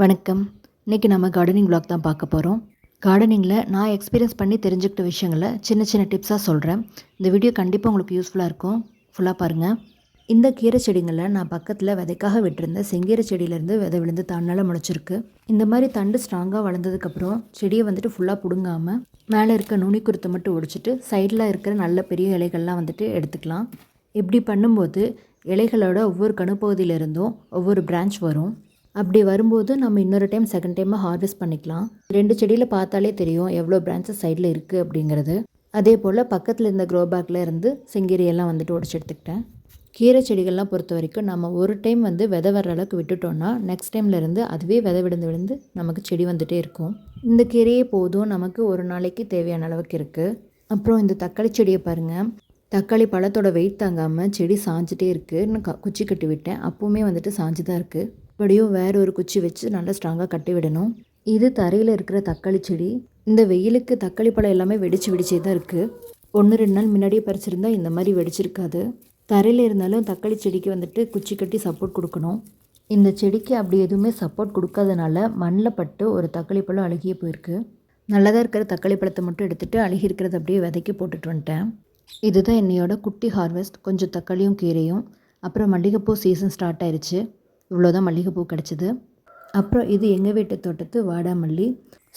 வணக்கம். இன்றைக்கி நம்ம கார்டனிங் vlog தான் பார்க்க போகிறோம். கார்டனிங்கில் நான் எக்ஸ்பீரியன்ஸ் பண்ணி தெரிஞ்சுக்கிட்ட விஷயங்களை சின்ன சின்ன டிப்ஸாக சொல்கிறேன். இந்த வீடியோ கண்டிப்பாக உங்களுக்கு யூஸ்ஃபுல்லாக இருக்கும். ஃபுல்லாக பாருங்கள். இந்த கீரை செடிங்களில் நான் பக்கத்தில் விதைக்காக விட்டுருந்த செங்கீரை செடியிலேருந்து விதை விழுந்து தன்னால் முளைச்சிருக்கு. இந்த மாதிரி தண்டு ஸ்ட்ராங்காக வளர்ந்ததுக்கப்புறம் செடியை வந்துட்டு ஃபுல்லாக பிடுங்காமல் மேலே இருக்க நுனி குருத்தை மட்டும் ஒடிச்சிட்டு சைடில் இருக்கிற நல்ல பெரிய இலைகள்லாம் வந்துட்டு எடுத்துக்கலாம். இப்படி பண்ணும்போது இலைகளோட ஒவ்வொரு கணுப்பகுதியிலிருந்தும் ஒவ்வொரு பிரான்ச் வரும். அப்படி வரும்போது நம்ம இன்னொரு டைம் செகண்ட் டைமாக ஹார்வெஸ்ட் பண்ணிக்கலாம். 2 செடியில் பார்த்தாலே தெரியும் எவ்வளோ பிரான்ச்சஸ் சைடில் இருக்குது அப்படிங்கிறது. அதே போல் பக்கத்தில் இருந்த க்ரோ பேக்கில் இருந்து செங்கீரையெல்லாம் வந்துட்டு உடச்சி எடுத்துக்கிட்டேன். கீரை செடிகள்லாம் பொறுத்த வரைக்கும் நம்ம ஒரு டைம் வந்து விதை வர்ற அளவுக்கு விட்டுட்டோம்னா நெக்ஸ்ட் டைம்லேருந்து அதுவே விதை விழுந்து நமக்கு செடி வந்துகிட்டே இருக்கும். இந்த கீரையே போதும் நமக்கு ஒரு நாளைக்கு தேவையான அளவுக்கு இருக்குது. அப்புறம் இந்த தக்காளி செடியை பாருங்கள். தக்காளி பழத்தோட வெயிட் தாங்காமல் செடி சாஞ்சிட்டே இருக்குது. நான் குச்சி கட்டி விட்டேன், அப்போவுமே வந்துட்டு சாஞ்சு தான் இருக்குது. இப்படியும் வேறு ஒரு குச்சி வச்சு நல்லா ஸ்ட்ராங்காக கட்டி விடணும். இது தரையில் இருக்கிற தக்காளி செடி. இந்த வெயிலுக்கு தக்காளி பழம் எல்லாமே வெடிச்சே தான் இருக்குது. 1-2 நாள் முன்னாடியே பறிச்சிருந்தா இந்த மாதிரி வெடிச்சிருக்காது. தரையில் இருந்தாலும் தக்காளி செடிக்கு வந்துட்டு குச்சி கட்டி சப்போர்ட் கொடுக்கணும். இந்த செடிக்கு அப்படி எதுவுமே சப்போர்ட் கொடுக்காதனால மண்ணில் பட்டு ஒரு தக்காளி பழம் அழுகியே போயிருக்கு. நல்லதாக இருக்கிற தக்காளி பழத்தை மட்டும் எடுத்துகிட்டு அழுகி இருக்கிறத அப்படியே விதைக்கி போட்டுட்டு வந்துட்டேன். இதுதான் என்னையோட குட்டி ஹார்வெஸ்ட். கொஞ்சம் தக்காளியும் கீரையும். அப்புறம் மல்லிகைப்பூ சீசன் ஸ்டார்ட் ஆயிடுச்சு. இவ்வளோதான் மல்லிகைப்பூ கிடச்சிது. அப்புறம் இது எங்கள் வீட்டு தோட்டத்து வாடாமல்லி.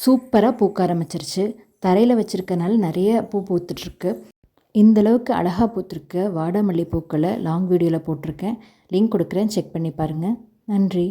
சூப்பராக பூக்க ஆரம்பிச்சிருச்சு. தரையில் வச்சுருக்கனால நிறைய பூ பூத்துட்ருக்கு. இந்தளவுக்கு அழகாக பூத்துருக்க வாடாமல்லி பூக்களை லாங் வீடியோவில் போட்டிருக்கேன். லிங்க் கொடுக்குறேன், செக் பண்ணி பாருங்கள். நன்றி.